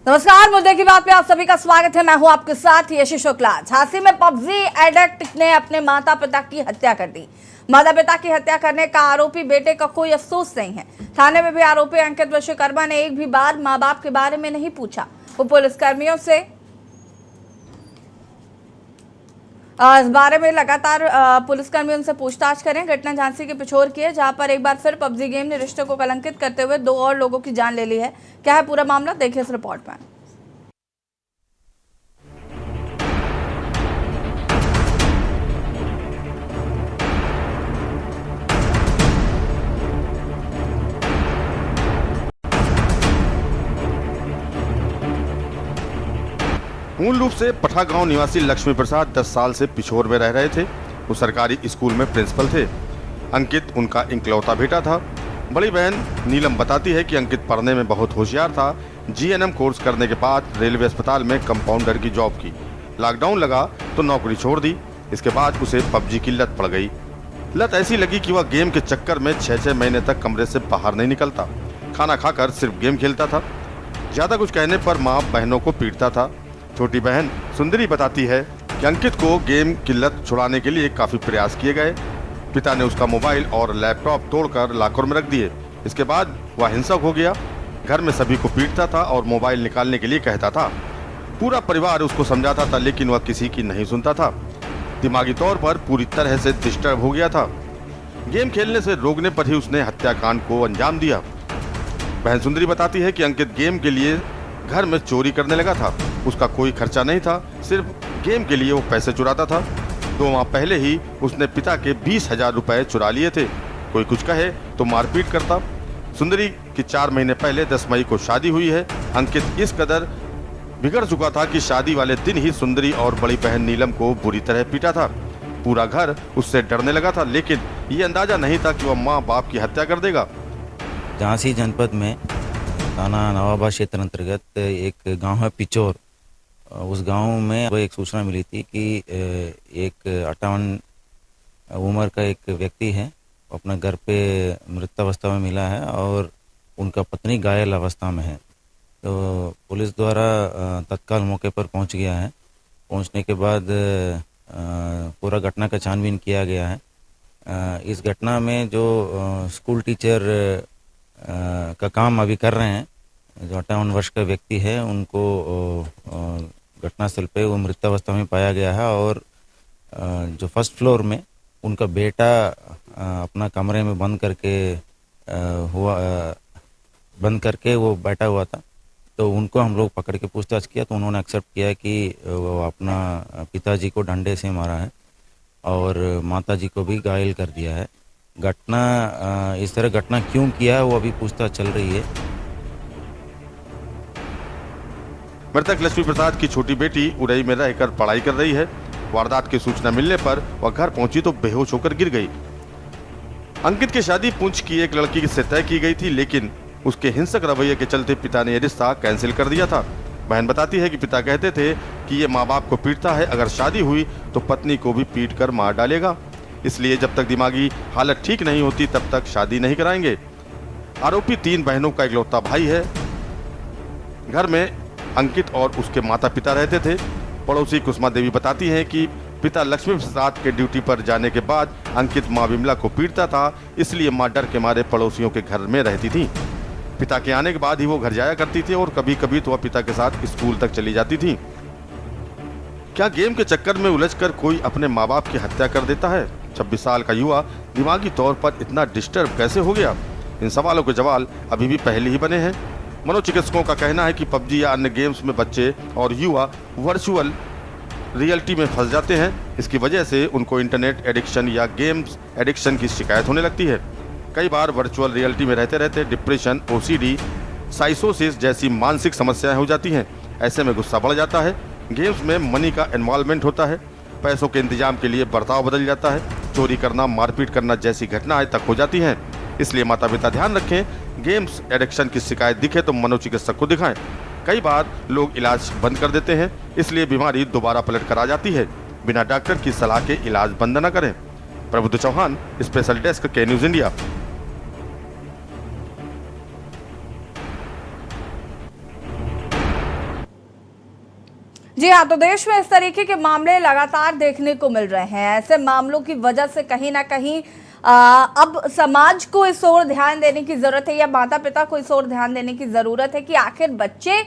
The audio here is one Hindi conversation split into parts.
नमस्कार, मुद्दे की बात में आप सभी का स्वागत है। मैं हूं आपके साथ यशी शुक्ला। झांसी में पबजी एडिक्ट ने अपने माता पिता की हत्या कर दी। माता पिता की हत्या करने का आरोपी बेटे का कोई अफसोस नहीं है। थाने में भी आरोपी अंकित विश्वकर्मा ने एक भी बार मां बाप के बारे में नहीं पूछा। वो पुलिसकर्मियों से इस बारे में लगातार पुलिसकर्मी उनसे पूछताछ करें। घटना झांसी के पिछोर की है, जहां पर एक बार फिर पबजी गेम ने रिश्ते को कलंकित करते हुए 2 और लोगों की जान ले ली है। क्या है पूरा मामला, देखिए इस रिपोर्ट में। मूल रूप से पठा गांव निवासी लक्ष्मी प्रसाद 10 साल से पिछोर में रह रहे थे। वो सरकारी स्कूल में प्रिंसिपल थे। अंकित उनका इकलौता बेटा था। बड़ी बहन नीलम बताती है कि अंकित पढ़ने में बहुत होशियार था। जीएनएम कोर्स करने के बाद रेलवे अस्पताल में कंपाउंडर की जॉब की। लॉकडाउन लगा तो नौकरी छोड़ दी। इसके बाद उसे पबजी की लत पड़ गई। लत ऐसी लगी कि वह गेम के चक्कर में 6-6 महीने तक कमरे से बाहर नहीं निकलता। खाना खाकर सिर्फ गेम खेलता था। ज्यादा कुछ कहने पर माँ बहनों को पीटता था। छोटी बहन सुंदरी बताती है कि अंकित को गेम की लत छुड़ाने के लिए काफी प्रयास किए गए। पिता ने उसका मोबाइल और लैपटॉप तोड़कर लॉकर में रख दिए। इसके बाद वह हिंसक हो गया। घर में सभी को पीटता था और मोबाइल निकालने के लिए कहता था। पूरा परिवार उसको समझाता था, लेकिन वह किसी की नहीं सुनता था। दिमागी तौर पर पूरी तरह से डिस्टर्ब हो गया था। गेम खेलने से रोकने पर ही उसने हत्याकांड को अंजाम दिया। बहन सुंदरी बताती है कि अंकित गेम के लिए घर में चोरी करने लगा था। उसका कोई खर्चा नहीं था, सिर्फ गेम के लिए वो पैसे चुराता था। 2 माह पहले ही उसने पिता के 20,000 रुपए चुरा लिए थे। कोई कुछ कहे तो मारपीट करता। सुंदरी की 4 महीने पहले 10 मई को शादी हुई है। अंकित इस कदर बिगड़ चुका था कि शादी वाले दिन ही सुंदरी और बड़ी बहन नीलम को बुरी तरह पीटा था। पूरा घर उससे डरने लगा था, लेकिन ये अंदाजा नहीं था कि वह माँ बाप की हत्या कर देगा। झांसी जनपद में थाना नवाबाद क्षेत्र अंतर्गत एक गांव है पिचोर। उस गांव में एक सूचना मिली थी कि एक 58 उम्र का एक व्यक्ति है, अपने घर पे मृतावस्था में मिला है और उनका पत्नी घायल अवस्था में है। तो पुलिस द्वारा तत्काल मौके पर पहुंच गया है। पहुंचने के बाद पूरा घटना का छानबीन किया गया है। इस घटना में जो स्कूल टीचर का काम अभी कर रहे हैं, जो 58 वर्ष का व्यक्ति है, उनको घटनास्थल पे वो मृतावस्था में पाया गया है। और जो फर्स्ट फ्लोर में उनका बेटा अपना कमरे में बंद करके वो बैठा हुआ था। तो उनको हम लोग पकड़ के पूछताछ किया तो उन्होंने एक्सेप्ट किया कि वो अपना पिताजी को डंडे से मारा है और माताजी को भी घायल कर दिया है। इस तरह घटना क्यों किया है वो अभी पूछताछ चल रही है। मृतक लक्ष्मी प्रसाद की छोटी बेटी उड़ई में रहकर पढ़ाई कर रही है। वारदात की सूचना मिलने पर वह घर पहुंची तो बेहोश होकर गिर गई। अंकित की शादी पुंछ की एक लड़की से तय की गई थी, लेकिन उसके हिंसक रवैये के चलते पिता ने यह रिश्ता कैंसिल कर दिया था। बहन बताती है कि पिता कहते थे कि ये माँ बाप को पीटता है, अगर शादी हुई तो पत्नी को भी पीट कर मार डालेगा, इसलिए जब तक दिमागी हालत ठीक नहीं होती तब तक शादी नहीं कराएंगे। आरोपी 3 बहनों का इकलौता भाई है। घर में अंकित और उसके माता पिता रहते थे। पड़ोसी कुसुमा देवी बताती हैं कि पिता लक्ष्मी प्रसाद के ड्यूटी पर जाने के बाद अंकित माँ विमला को पीटता था, इसलिए माँ डर के मारे पड़ोसियों के घर में रहती थी। पिता के आने के बाद ही वो घर जाया करती थी और कभी कभी तो वह पिता के साथ स्कूल तक चली जाती थी। क्या गेम के चक्कर में उलझकर कोई अपने माँ बाप की हत्या कर देता है? 26 साल का युवा दिमागी तौर पर इतना डिस्टर्ब कैसे हो गया? इन सवालों के जवाब अभी भी पहले ही बने हैं। मनोचिकित्सकों का कहना है कि पबजी या अन्य गेम्स में बच्चे और युवा वर्चुअल रियलिटी में फंस जाते हैं। इसकी वजह से उनको इंटरनेट एडिक्शन या गेम्स एडिक्शन की शिकायत होने लगती है। कई बार वर्चुअल रियलिटी में रहते रहते डिप्रेशन, ओसीडी, साइकोसिस जैसी मानसिक समस्याएं हो जाती हैं। ऐसे में गुस्सा बढ़ जाता है। गेम्स में मनी का इन्वॉल्वमेंट होता है। पैसों के इंतजाम के लिए बर्ताव बदल जाता है। चोरी करना, मारपीट करना जैसी घटनाएं तक हो जाती हैं। इसलिए माता पिता ध्यान रखें, गेम्स एडिक्शन की शिकायत दिखे तो मनोचिकित्सक को दिखाएं। कई बार लोग इलाज बंद कर देते हैं, इसलिए बीमारी दोबारा पलट कर आ जाती है। बिना डॉक्टर की सलाह के इलाज बंद न करें। प्रबुद्ध चौहान, स्पेशल डेस्क, के न्यूज इंडिया। जी हाँ, तो देश में इस तरीके के मामले लगातार देखने को मिल रहे हैं। ऐसे मामलों की वजह से कहीं ना कहीं अब समाज को इस ओर ध्यान देने की जरूरत है, या माता पिता को इस ओर ध्यान देने की जरूरत है कि आखिर बच्चे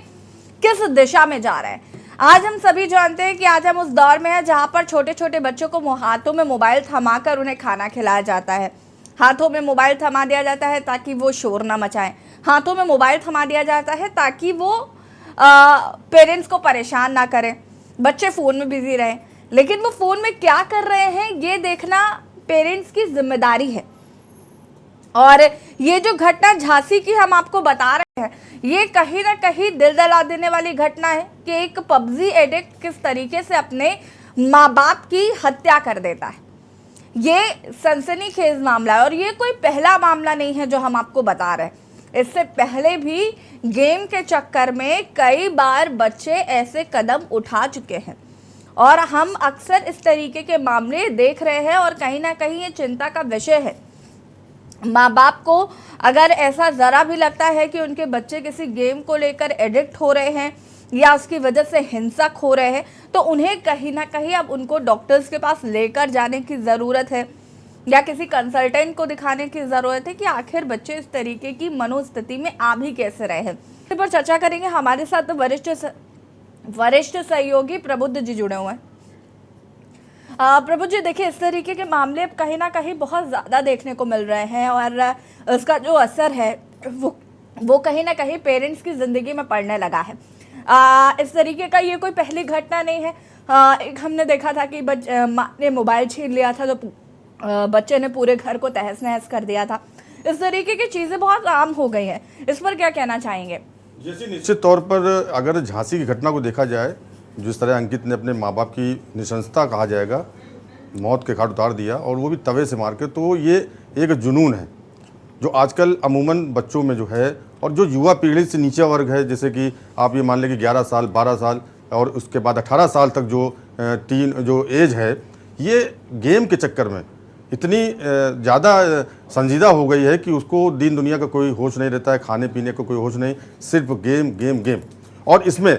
किस दिशा में जा रहे हैं। आज हम सभी जानते हैं कि आज हम उस दौर में हैं जहां पर छोटे छोटे बच्चों को हाथों में मोबाइल थमाकर उन्हें खाना खिलाया जाता है। हाथों में मोबाइल थमा दिया जाता है ताकि वो शोर ना मचाएं। हाथों में मोबाइल थमा दिया जाता है ताकि वो पेरेंट्स को परेशान ना करें, बच्चे फ़ोन में बिजी रहें। लेकिन वो फ़ोन में क्या कर रहे हैं ये देखना पेरेंट्स की जिम्मेदारी है। और ये जो घटना झांसी की हम आपको बता रहे हैं, ये कहीं ना कहीं दिल दहला देने वाली घटना है कि एक पबजी एडिक्ट किस तरीके से अपने माँ बाप की हत्या कर देता है। ये सनसनीखेज मामला है और ये कोई पहला मामला नहीं है जो हम आपको बता रहे हैं। इससे पहले भी गेम के चक्कर में कई बार बच्चे ऐसे कदम उठा चुके हैं और हम अक्सर इस तरीके के मामले देख रहे हैं और कहीं ना कहीं ये चिंता का विषय है। माँ बाप को अगर ऐसा ज़रा भी लगता है कि उनके बच्चे किसी गेम को लेकर एडिक्ट हो रहे हैं या उसकी वजह से हिंसक हो रहे हैं, तो उन्हें कहीं ना कहीं अब उनको डॉक्टर्स के पास लेकर जाने की ज़रूरत है या किसी कंसल्टेंट को दिखाने की ज़रूरत है कि आखिर बच्चे इस तरीके की मनोस्थिति में आ भी कैसे रहे हैं। इस पर चर्चा करेंगे। हमारे साथ वरिष्ठ सहयोगी प्रबुद्ध जी जुड़े हुए हैं। प्रभु जी, देखिए, इस तरीके के मामले कहीं ना कहीं बहुत ज़्यादा देखने को मिल रहे हैं और उसका जो असर है वो कहीं ना कहीं पेरेंट्स की ज़िंदगी में पड़ने लगा है। इस तरीके का ये कोई पहली घटना नहीं है। एक हमने देखा था कि माँ ने मोबाइल छीन लिया था तो बच्चे ने पूरे घर को तहस नहस कर दिया था। इस तरीके की चीज़ें बहुत आम हो गई हैं। इस पर क्या कहना चाहेंगे? जैसे निश्चित तौर पर अगर झांसी की घटना को देखा जाए, जिस तरह अंकित ने अपने माँ बाप की निशंसता कहा जाएगा मौत के घाट उतार दिया और वो भी तवे से मार के, तो ये एक जुनून है जो आजकल अमूमन बच्चों में जो है और जो युवा पीढ़ी से नीचे वर्ग है, जैसे कि आप ये मान लें कि 11 साल 12 साल और उसके बाद 18 साल तक जो एज है, ये गेम के चक्कर में इतनी ज़्यादा संजीदा हो गई है कि उसको दीन दुनिया का कोई होश नहीं रहता है, खाने पीने का कोई होश नहीं, सिर्फ गेम गेम गेम। और इसमें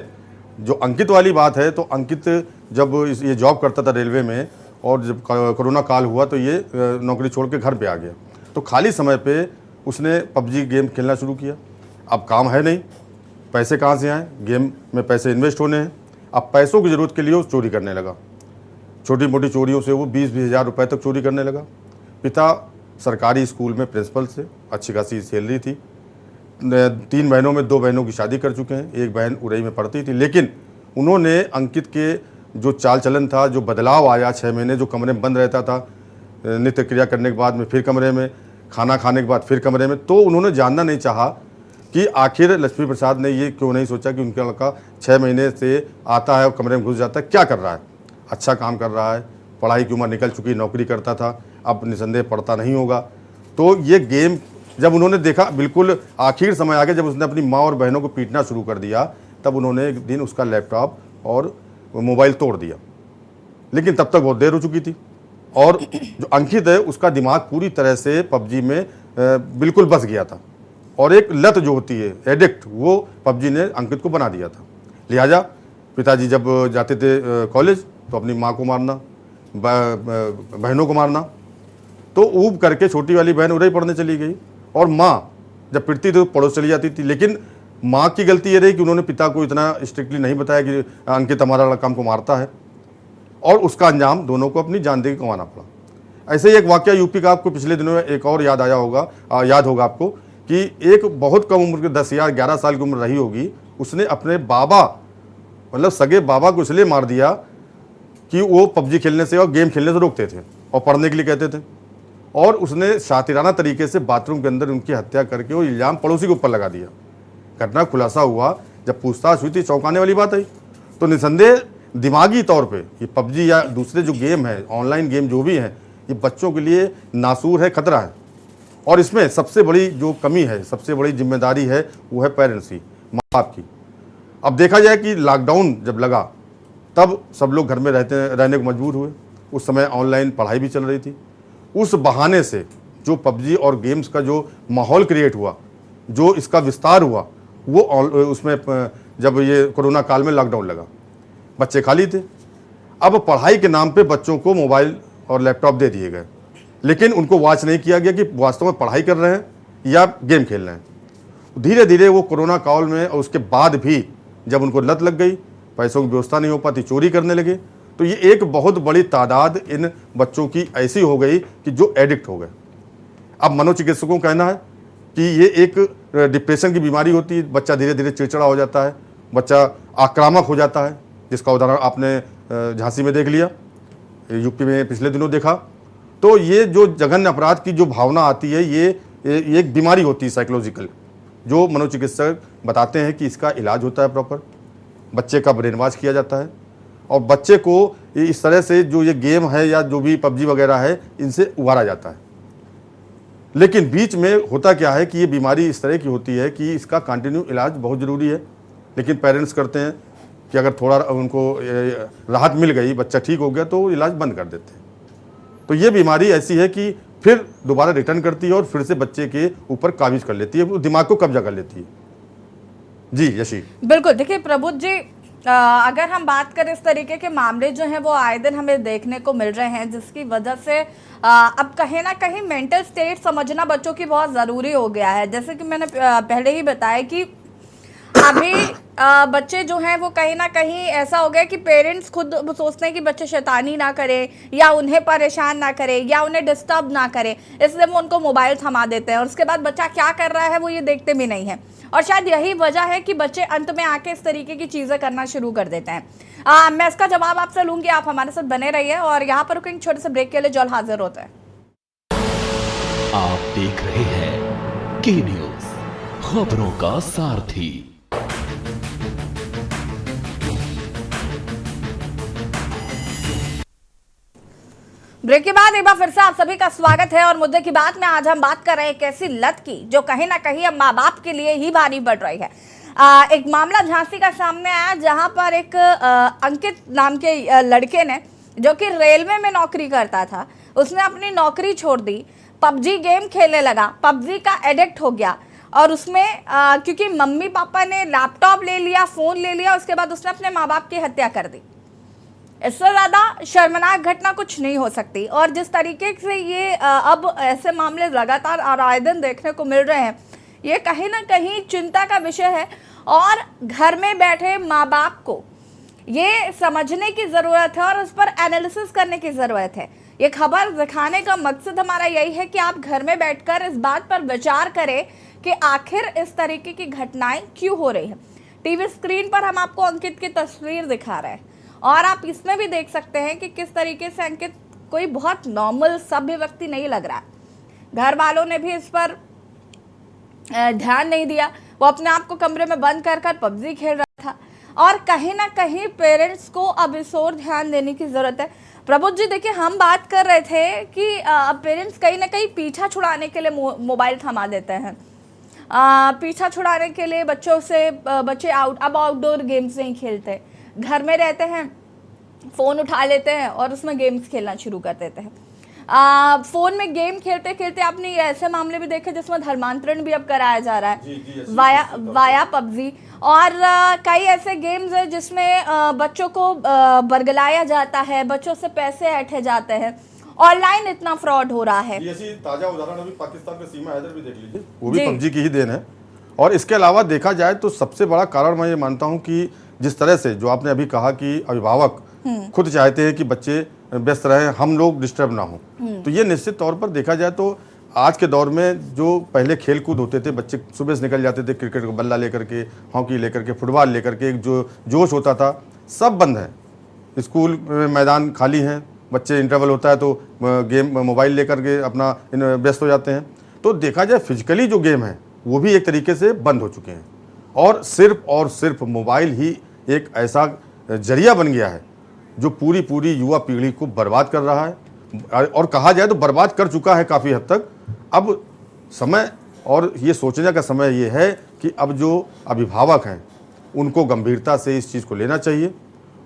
जो अंकित वाली बात है, तो अंकित जब ये जॉब करता था रेलवे में और जब कोरोना काल हुआ तो ये नौकरी छोड़ के घर पे आ गया, तो खाली समय पे उसने पबजी गेम खेलना शुरू किया। अब काम है नहीं, पैसे कहाँ से आए, गेम में पैसे इन्वेस्ट होने हैं। अब पैसों की ज़रूरत के लिए वो चोरी करने लगा। छोटी मोटी चोरियों से वो 20-20 हज़ार रुपये तक चोरी करने लगा। पिता सरकारी स्कूल में प्रिंसिपल से, अच्छी खासी सैलरी थी। 3 बहनों में 2 बहनों की शादी कर चुके हैं, एक बहन उरई में पढ़ती थी। लेकिन उन्होंने अंकित के जो चाल चलन था, जो बदलाव आया, 6 महीने जो कमरे में बंद रहता था, नित्य क्रिया करने के बाद में फिर कमरे में, खाना खाने के बाद फिर कमरे में, तो उन्होंने जानना नहीं चाहा कि आखिर लक्ष्मी प्रसाद ने ये क्यों नहीं सोचा कि उनका लड़का 6 महीने से आता है और कमरे में घुस जाता है, क्या कर रहा है, अच्छा काम कर रहा है, पढ़ाई की उम्र निकल चुकी, नौकरी करता था, अब निसंदेह पढ़ता नहीं होगा। तो ये गेम जब उन्होंने देखा, बिल्कुल आखिर समय आ गया जब उसने अपनी माँ और बहनों को पीटना शुरू कर दिया, तब उन्होंने एक दिन उसका लैपटॉप और मोबाइल तोड़ दिया। लेकिन तब तक बहुत देर हो चुकी थी और जो अंकित है उसका दिमाग पूरी तरह से पबजी में बिल्कुल बस गया था और एक लत जो होती है, एडिक्ट, वो पबजी ने अंकित को बना दिया था। लिहाजा पिताजी जब जाते थे कॉलेज तो अपनी माँ को मारना, बहनों को मारना, तो ऊब करके छोटी वाली बहन उधर ही पढ़ने चली गई और माँ जब पिटती थी तो पड़ोस चली जाती थी। लेकिन माँ की गलती ये रही कि उन्होंने पिता को इतना स्ट्रिक्टली नहीं बताया कि अंकित हमारा लड़का हमको मारता है, और उसका अंजाम दोनों को अपनी जान दे के कमाना पड़ा। ऐसे ही एक वाकया यूपी का आपको पिछले दिनों में एक और याद होगा आपको कि एक बहुत कम उम्र के 10 या 11 साल की उम्र रही होगी, उसने अपने बाबा, मतलब सगे बाबा को इसलिए मार दिया कि वो पबजी खेलने से और गेम खेलने से रोकते थे और पढ़ने के लिए कहते थे, और उसने शातिराना तरीके से बाथरूम के अंदर उनकी हत्या करके वो इल्ज़ाम पड़ोसी के ऊपर लगा दिया। घटना खुलासा हुआ, जब पूछताछ हुई थी, चौंकाने वाली बात आई। तो निसंदेह दिमागी तौर पे ये पबजी या दूसरे जो गेम है, ऑनलाइन गेम जो भी हैं, ये बच्चों के लिए नासूर है, खतरा है। और इसमें सबसे बड़ी जो कमी है, सबसे बड़ी जिम्मेदारी है, वो है पेरेंट्स की, माँ बाप की। अब देखा जाए कि लॉकडाउन जब लगा तब सब लोग घर में रहने को मजबूर हुए। उस समय ऑनलाइन पढ़ाई भी चल रही थी। उस बहाने से जो पबजी और गेम्स का जो माहौल क्रिएट हुआ, जो इसका विस्तार हुआ, वो उसमें जब ये कोरोना काल में लॉकडाउन लगा, बच्चे खाली थे। अब पढ़ाई के नाम पे बच्चों को मोबाइल और लैपटॉप दे दिए गए, लेकिन उनको वॉच नहीं किया गया कि वास्तव में पढ़ाई कर रहे हैं या गेम खेल रहे हैं। धीरे धीरे वो कोरोना काल में और उसके बाद भी जब उनको लत लग गई, पैसों की व्यवस्था नहीं हो पाती, चोरी करने लगे, तो ये एक बहुत बड़ी तादाद इन बच्चों की ऐसी हो गई कि जो एडिक्ट हो गए। अब मनोचिकित्सकों का कहना है कि ये एक डिप्रेशन की बीमारी होती है, बच्चा धीरे धीरे चिड़चिड़ा हो जाता है, बच्चा आक्रामक हो जाता है, जिसका उदाहरण आपने झांसी में देख लिया, यूपी में पिछले दिनों देखा। तो ये जो जघन्य अपराध की जो भावना आती है, ये एक बीमारी होती है साइकोलॉजिकल, जो मनोचिकित्सक बताते हैं कि इसका इलाज होता है प्रॉपर। बच्चे का ब्रेन वॉश किया जाता है और बच्चे को इस तरह से जो ये गेम है या जो भी पबजी वगैरह है, इनसे उबारा जाता है। लेकिन बीच में होता क्या है कि ये बीमारी इस तरह की होती है कि इसका कंटिन्यू इलाज बहुत ज़रूरी है, लेकिन पेरेंट्स करते हैं कि अगर थोड़ा उनको राहत मिल गई, बच्चा ठीक हो गया, तो इलाज बंद कर देते हैं। तो ये बीमारी ऐसी है कि फिर दोबारा रिटर्न करती है और फिर से बच्चे के ऊपर काबिज कर लेती है, दिमाग को कब्जा कर लेती है। जी यशी। बिल्कुल, देखिए प्रबुद्ध जी, अगर हम बात करें, इस तरीके के मामले जो हैं वो आए दिन हमें देखने को मिल रहे हैं, जिसकी वजह से अब कहीं ना कहीं मेंटल स्टेट समझना बच्चों की बहुत ज़रूरी हो गया है। जैसे कि मैंने पहले ही बताया कि अभी बच्चे जो हैं वो कहीं ना कहीं ऐसा हो गया कि पेरेंट्स खुद सोचते हैं कि बच्चे शैतानी ना करें या उन्हें परेशान ना करें या उन्हें डिस्टर्ब ना करें, इसलिए वो उनको मोबाइल थमा देते हैं और उसके बाद बच्चा क्या कर रहा है वो ये देखते भी नहीं है। और शायद यही वजह है कि बच्चे अंत में आके इस तरीके की चीज़ें करना शुरू कर देते हैं। मैं इसका जवाब आपसे लूँगी, आप हमारे साथ बने रहिए और यहाँ पर रुकेंगे छोटे से ब्रेक के लिए, जल्द हाजिर होते हैं। आप देख रहे हैं के न्यूज़, खबरों का सारथी। ब्रेक के बाद एक बार फिर से आप सभी का स्वागत है और मुद्दे की बात में आज हम बात कर रहे हैं एक ऐसी लत की जो कहीं ना कहीं अब माँ बाप के लिए ही भारी पड़ रही है। एक मामला झांसी का सामने आया जहां पर एक अंकित नाम के लड़के ने, जो कि रेलवे में नौकरी करता था, उसने अपनी नौकरी छोड़ दी, पबजी गेम खेलने लगा, पबजी का एडिक्ट हो गया और उसमें क्योंकि मम्मी पापा ने लैपटॉप ले लिया, फ़ोन ले लिया, उसके बाद उसने अपने माँ बाप की हत्या कर दी। इससे ज़्यादा शर्मनाक घटना कुछ नहीं हो सकती। और जिस तरीके से ये अब ऐसे मामले लगातार और आए दिन देखने को मिल रहे हैं, ये कहीं ना कहीं चिंता का विषय है और घर में बैठे माँ बाप को ये समझने की ज़रूरत है और उस पर एनालिसिस करने की ज़रूरत है। ये खबर दिखाने का मकसद हमारा यही है कि आप घर में बैठकर इस बात पर विचार करें कि आखिर इस तरीके की घटनाएं क्यों हो रही हैं। टीवी स्क्रीन पर हम आपको अंकित की तस्वीर दिखा रहे हैं और आप इसमें भी देख सकते हैं कि किस तरीके से अंकित कोई बहुत नॉर्मल सभ्य व्यक्ति नहीं लग रहा है। घर वालों ने भी इस पर ध्यान नहीं दिया, वो अपने आप को कमरे में बंद कर कर पबजी खेल रहा था और कहीं ना कहीं पेरेंट्स को अब इस ओर ध्यान देने की ज़रूरत है। प्रबुद्ध जी, देखिए हम बात कर रहे थे कि अब पेरेंट्स कहीं ना कहीं पीछा छुड़ाने के लिए मोबाइल थमा देते हैं, पीछा छुड़ाने के लिए बच्चों से, बच्चे अब आउटडोर गेम्स नहीं खेलते, घर में रहते हैं, फ़ोन उठा लेते हैं और उसमें गेम्स खेलना शुरू कर देते हैं। फ़ोन में गेम खेलते खेलते आपने ऐसे मामले भी देखे जिसमें धर्मांतरण भी अब कराया जा रहा है वाया पबजी और कई ऐसे गेम्स हैं जिसमें बच्चों को बरगलाया जाता है, बच्चों से पैसे ऐंठे जाते हैं, ऑनलाइन इतना फ्रॉड हो रहा है। ऐसी ताजा उदाहरण अभी पाकिस्तान का सीमा हैदर भी देख लीजिए, वो भी पबजी की ही देन है। और इसके अलावा देखा जाए तो सबसे बड़ा कारण मैं ये मानता हूँ कि जिस तरह से जो आपने अभी कहा कि अभिभावक खुद चाहते हैं कि बच्चे व्यस्त रहें, हम लोग डिस्टर्ब ना हो, तो ये निश्चित तौर पर देखा जाए तो आज के दौर में जो पहले खेल कूद होते थे, बच्चे सुबह से निकल जाते थे क्रिकेट का बल्ला लेकर के, हॉकी लेकर के, फुटबॉल लेकर के, एक जो जोश होता था सब बंद है। स्कूल में मैदान खाली हैं, बच्चे इंटरवल होता है तो गेम मोबाइल लेकर के अपना व्यस्त हो जाते हैं। तो देखा जाए फिजिकली जो गेम है वो भी एक तरीके से बंद हो चुके हैं और सिर्फ मोबाइल ही एक ऐसा जरिया बन गया है जो पूरी युवा पीढ़ी को बर्बाद कर रहा है और कहा जाए तो बर्बाद कर चुका है काफ़ी हद तक। अब समय और ये सोचने का समय ये है कि अब जो अभिभावक हैं उनको गंभीरता से इस चीज़ को लेना चाहिए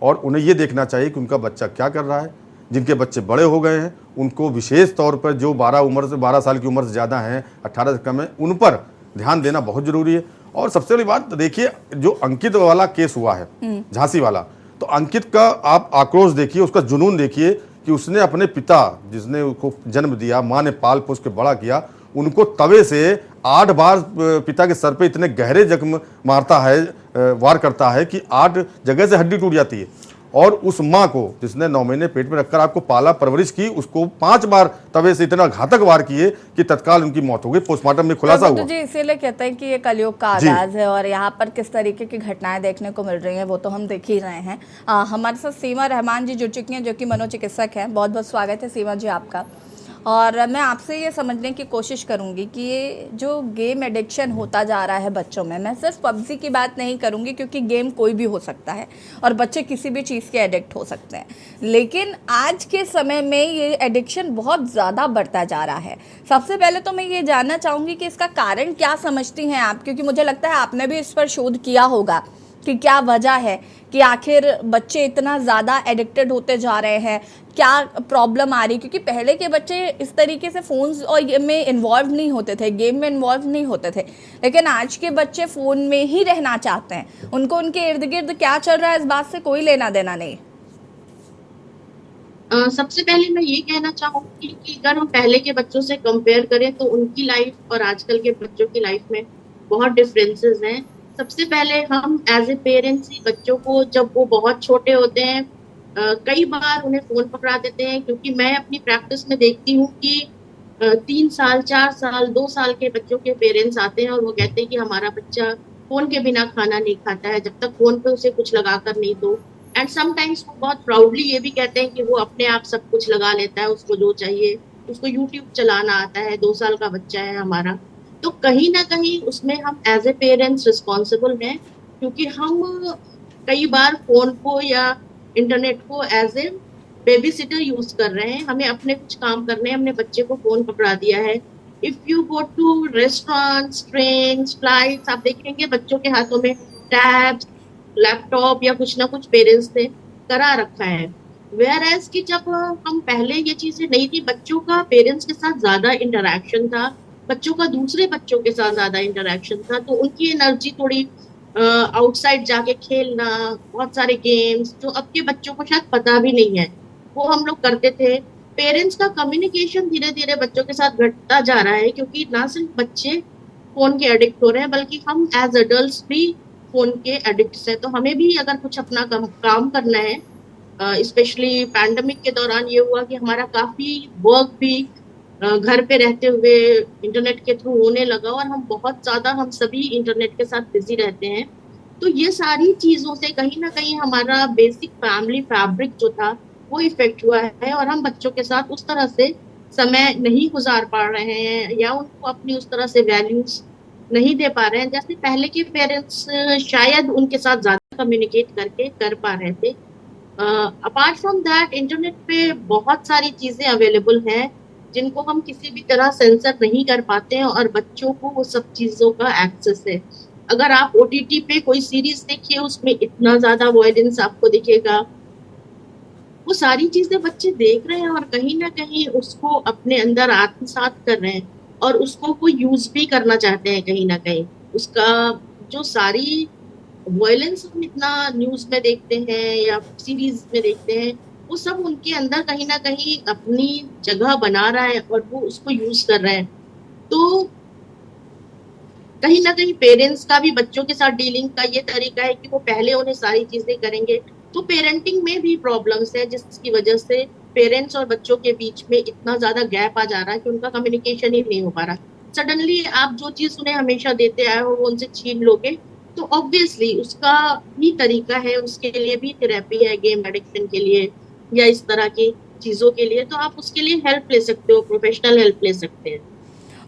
और उन्हें ये देखना चाहिए कि उनका बच्चा क्या कर रहा है। जिनके बच्चे बड़े हो गए हैं उनको विशेष तौर पर, जो 12 साल की उम्र से ज़्यादा हैं, 18 से कम है, उन पर ध्यान देना बहुत ज़रूरी है। और सबसे बड़ी बात देखिए, जो अंकित वाला केस हुआ है झांसी वाला, तो अंकित का आप आक्रोश देखिए, उसका जुनून देखिए कि उसने अपने पिता, जिसने उसको जन्म दिया, माँ ने पाल पोस के बड़ा किया, उनको तवे से 8 बार पिता के सर पे इतने गहरे जख्म मारता है, वार करता है कि 8 जगह से हड्डी टूट जाती है। और उस माँ को, जिसने 9 महीने पेट में रखकर आपको पाला परवरिश की, उसको 5 बार तवे से इतना घातक वार किए कि तत्काल उनकी मौत हो गई। पोस्टमार्टम में खुलासा हुआ। जी, इसीलिए कहते हैं कि ये कलयुग का आगाज है और यहाँ पर किस तरीके की घटनाएं देखने को मिल रही हैं वो तो हम देख ही रहे हैं। हमारे साथ सीमा रहमान जी जुड़ चुकी हैं, जो कि मनोचिकित्सक हैं। बहुत बहुत स्वागत है सीमा जी आपका। और मैं आपसे ये समझने की कोशिश करूंगी कि ये जो गेम एडिक्शन होता जा रहा है बच्चों में, मैं सिर्फ पबजी की बात नहीं करूंगी क्योंकि गेम कोई भी हो सकता है और बच्चे किसी भी चीज़ के एडिक्ट हो सकते हैं, लेकिन आज के समय में ये एडिक्शन बहुत ज़्यादा बढ़ता जा रहा है। सबसे पहले तो मैं ये जानना चाहूँगी कि इसका कारण क्या समझती हैं आप, क्योंकि मुझे लगता है आपने भी इस पर शोध किया होगा कि क्या वजह है कि आखिर बच्चे इतना ज़्यादा एडिक्टेड होते जा रहे हैं, क्या प्रॉब्लम आ रही, क्योंकि पहले के बच्चे इस तरीके से फ़ोन्स और ये में इन्वॉल्व नहीं होते थे, गेम में इन्वॉल्व नहीं होते थे, लेकिन आज के बच्चे फ़ोन में ही रहना चाहते हैं। उनको उनके इर्द गिर्द क्या चल रहा है इस बात से कोई लेना देना नहीं। सबसे पहले मैं ये कहना चाहूंगी कि अगर हम पहले के बच्चों से कंपेयर करें तो उनकी लाइफ और आजकल के बच्चों की लाइफ में बहुत डिफरेंसेस हैं। सबसे पहले हम एज ए पेरेंट्स ही बच्चों को, जब वो बहुत छोटे होते हैं, कई बार उन्हें फोन पकड़ा देते हैं, क्योंकि मैं अपनी प्रैक्टिस में देखती हूँ कि 3 साल, 4 साल, 2 साल के बच्चों के पेरेंट्स आते हैं और वो कहते हैं कि हमारा बच्चा फोन के बिना खाना नहीं खाता है जब तक फोन पे उसे कुछ लगा कर नहीं दो। एंड समटाइम्स वो बहुत प्राउडली ये भी कहते हैं कि वो अपने आप सब कुछ लगा लेता है, उसको जो चाहिए, उसको यूट्यूब चलाना आता है, 2 साल का बच्चा है हमारा। तो कहीं ना कहीं उसमें हम एज ए पेरेंट्स रिस्पॉन्सिबल हैं, क्योंकि हम कई बार फोन को या इंटरनेट को as a baby sitter use कर रहे हैं। हमें अपने कुछ काम करने हैं, हमने बच्चे को फोन पकड़ा दिया है। If you go to restaurants, trains, flights, आप देखेंगे बच्चों के हाथों में टैब्स, लैपटॉप या कुछ ना कुछ पेरेंट्स ने करा रखा है। वेयर एज कि जब हम पहले ये चीजें नहीं थी, बच्चों का पेरेंट्स के साथ ज्यादा इंटरेक्शन था, बच्चों का दूसरे बच्चों के साथ ज्यादा इंटरेक्शन था, तो उनकी एनर्जी थोड़ी आउटसाइड जाके खेलना, बहुत सारे गेम्स जो अब के बच्चों को शायद पता भी नहीं है, वो हम लोग करते थे। पेरेंट्स का कम्युनिकेशन धीरे धीरे बच्चों के साथ घटता जा रहा है, क्योंकि ना सिर्फ बच्चे फोन के एडिक्ट हो रहे हैं बल्कि हम एज अडल्ट्स भी फोन के एडिक्ट्स हैं। तो हमें भी अगर कुछ अपना काम करना है, स्पेशली पैंडेमिक के दौरान ये हुआ कि हमारा काफी वर्क भी घर पे रहते हुए इंटरनेट के थ्रू होने लगा और हम सभी इंटरनेट के साथ बिजी रहते हैं। तो ये सारी चीजों से कहीं ना कहीं हमारा बेसिक फैमिली फैब्रिक जो था वो इफेक्ट हुआ है और हम बच्चों के साथ उस तरह से समय नहीं गुजार पा रहे हैं या उनको अपनी उस तरह से वैल्यूज नहीं दे पा रहे हैं जैसे पहले के पेरेंट्स शायद उनके साथ ज्यादा कम्युनिकेट करके कर पा रहे थे। अपार्ट फ्रॉम दैट, इंटरनेट पे बहुत सारी चीजें अवेलेबल हैं जिनको हम किसी भी तरह सेंसर नहीं कर पाते हैं और बच्चों को वो सब चीजों का एक्सेस है। अगर आप OTT पे कोई सीरीज देखिए, उसमें इतना ज्यादा वायलेंस आपको दिखेगा, वो सारी चीजें बच्चे देख रहे हैं और कहीं ना कहीं उसको अपने अंदर आत्मसात कर रहे हैं और उसको वो यूज भी करना चाहते हैं। कहीं ना कहीं उसका जो सारी वायलेंस हम इतना न्यूज में देखते हैं या सीरीज में देखते हैं, वो सब उनके अंदर कहीं ना कहीं अपनी जगह बना रहा है और वो उसको यूज कर रहे हैं। तो कहीं ना कहीं पेरेंट्स का भी बच्चों के साथ डीलिंग का ये तरीका है कि वो पहले उन्हें सारी चीजें करेंगे, तो पेरेंटिंग में भी प्रॉब्लम्स है जिसकी वजह से पेरेंट्स और बच्चों के बीच में इतना ज्यादा गैप आ जा रहा है कि उनका कम्युनिकेशन ही नहीं हो पा रहा। सडनली आप जो चीज उन्हें हमेशा देते आए हो वो उनसे छीन लोगे, तो ऑब्वियसली उसका भी तरीका है, उसके लिए भी थेरेपी है गेम एडिक्शन के लिए या इस तरह की चीजों के लिए, तो आप उसके लिए हेल्प ले सकते हो, प्रोफेशनल हेल्प ले सकते हैं।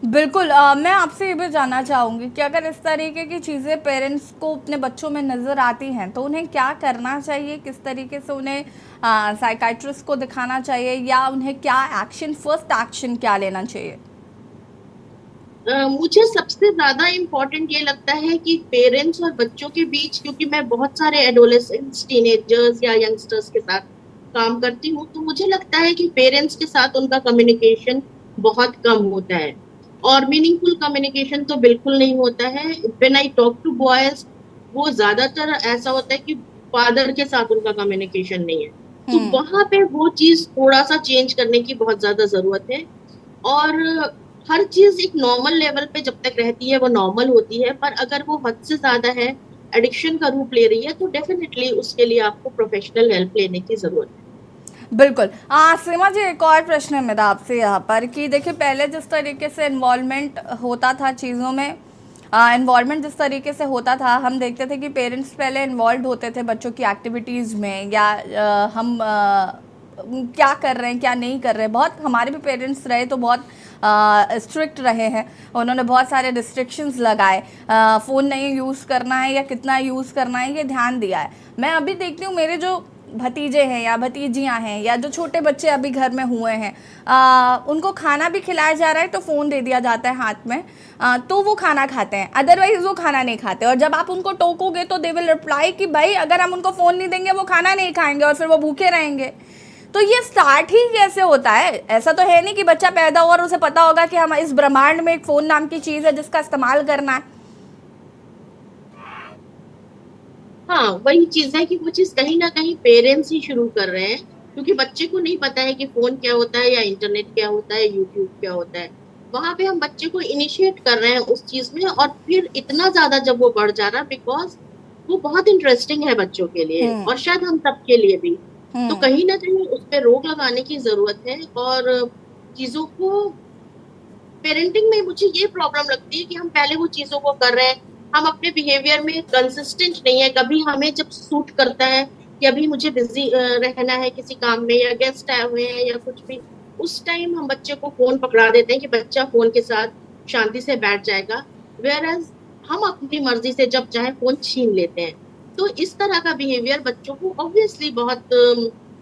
बिल्कुल। मैं आपसे ये भी जानना चाहूँगी कि अगर इस तरीके की चीज़ें पेरेंट्स को अपने बच्चों में नज़र आती हैं तो उन्हें क्या करना चाहिए, किस तरीके से उन्हें साइकाइट्रिस्ट को दिखाना चाहिए या उन्हें क्या फर्स्ट एक्शन क्या लेना चाहिए? मुझे सबसे ज्यादा इम्पोर्टेंट ये लगता है कि पेरेंट्स और बच्चों के बीच, क्योंकि मैं बहुत सारे एडोलेसेंट्स, टीनेजर्स या यंगस्टर्स के साथ काम करती हूँ, तो मुझे लगता है कि पेरेंट्स के साथ उनका कम्युनिकेशन बहुत कम होता है और मीनिंगफुल कम्युनिकेशन तो बिल्कुल नहीं होता है। When I talk to boys, वो ज्यादातर ऐसा होता है कि फादर के साथ उनका कम्युनिकेशन नहीं है। तो वहां पे वो चीज थोड़ा सा चेंज करने की बहुत ज्यादा जरूरत है। और हर चीज एक नॉर्मल लेवल पे जब तक रहती है वो नॉर्मल होती है, पर अगर वो हद से ज्यादा है, एडिक्शन का रूप ले रही है, तो डेफिनेटली उसके लिए आपको प्रोफेशनल हेल्प लेने की जरूरत है। बिल्कुल। सीमा जी, एक और प्रश्न है मेरा आपसे यहाँ पर कि देखिए पहले जिस तरीके से इन्वॉल्वमेंट होता था चीज़ों में, इन्वॉल्वमेंट जिस तरीके से होता था, हम देखते थे कि पेरेंट्स पहले इन्वॉल्व होते थे बच्चों की एक्टिविटीज़ में, या हम क्या कर रहे हैं क्या नहीं कर रहे हैं। बहुत हमारे भी पेरेंट्स रहे तो बहुत स्ट्रिक्ट रहे हैं, उन्होंने बहुत सारे रिस्ट्रिक्शंस लगाए, फ़ोन नहीं यूज़ करना है या कितना यूज़ करना है ये ध्यान दिया है। मैं अभी देखती हूँ मेरे जो भतीजे हैं या भतीजियां हैं या जो छोटे बच्चे अभी घर में हुए हैं, उनको खाना भी खिलाया जा रहा है तो फ़ोन दे दिया जाता है हाथ में, तो वो खाना खाते हैं, अदरवाइज वो खाना नहीं खाते। और जब आप उनको टोकोगे तो दे विल रिप्लाई कि भाई अगर हम उनको फ़ोन नहीं देंगे वो खाना नहीं खाएंगे और फिर वो भूखे रहेंगे। तो ये स्टार्ट ही कैसे होता है? ऐसा तो है नहीं कि बच्चा पैदा हुआ और उसे पता होगा कि हम इस ब्रह्मांड में एक फ़ोन नाम की चीज़ है जिसका इस्तेमाल करना है। हाँ, वही चीज है कि वो चीज कहीं ना कहीं पेरेंट्स ही शुरू कर रहे हैं, क्योंकि बच्चे को नहीं पता है कि फोन क्या होता है या इंटरनेट क्या होता है, यूट्यूब क्या होता है। वहां पे हम बच्चे को इनिशिएट कर रहे हैं उस चीज में, और फिर इतना ज्यादा जब वो बढ़ जा रहा, बिकॉज वो बहुत इंटरेस्टिंग है बच्चों के लिए और शायद हम सबके लिए भी। तो कहीं ना कहीं उस पर रोक लगाने की जरूरत है। और चीजों को पेरेंटिंग में मुझे ये प्रॉब्लम लगती है कि हम पहले वो चीजों को कर रहे हैं, हम अपने बिहेवियर में कंसिस्टेंट नहीं है। कभी हमें जब सूट करता है कि अभी मुझे बिजी रहना है किसी काम में, या गेस्ट आए हुए हैं या कुछ भी, उस टाइम हम बच्चे को फोन पकड़ा देते हैं कि बच्चा फोन के साथ शांति से बैठ जाएगा, वेयर एज हम अपनी मर्जी से जब चाहे फोन छीन लेते हैं। तो इस तरह का बिहेवियर बच्चों को ऑब्वियसली बहुत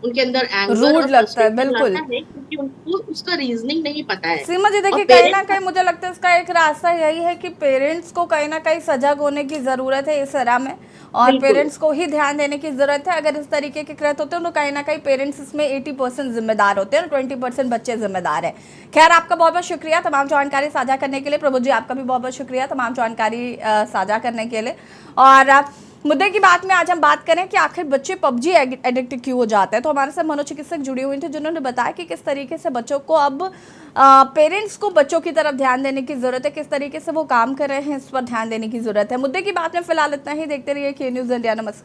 उनके अंदर एंगर रूड और लगता है, frustration बिल्कुल। लाता है, क्योंकि उनको उसका रीजनिंग नहीं पता है। सीमा जी देखिए, और कहीं ना parents कहीं मुझे लगता है इसका एक रास्ता यही है कि पेरेंट्स को कहीं ना कहीं सजग होने की ज़रूरत है इस एरा में, और बिल्कुल। पेरेंट्स को ही ध्यान देने की ज़रूरत है। अगर इस तरीके के कृत्य होते हैं तो कहीं ना कहीं पेरेंट्स इसमें 80% जिम्मेदार होते हैं और 20% बच्चे जिम्मेदार हैं। खैर, आपका बहुत बहुत शुक्रिया तमाम जानकारी साझा करने के लिए। प्रभु जी, आपका भी बहुत बहुत शुक्रिया तमाम जानकारी साझा करने के लिए। और मुद्दे की बात में आज हम बात करें कि आखिर बच्चे पबजी एडिक्ट क्यों हो जाते हैं, तो हमारे साथ मनोचिकित्सक जुड़ी हुई थी जिन्होंने बताया कि किस तरीके से बच्चों को अब पेरेंट्स को बच्चों की तरफ ध्यान देने की जरूरत है, किस तरीके से वो काम कर रहे हैं इस पर ध्यान देने की जरूरत है। मुद्दे की बात में फिलहाल इतना ही। देखते रहिए के न्यूज़ इंडिया। नमस्कार।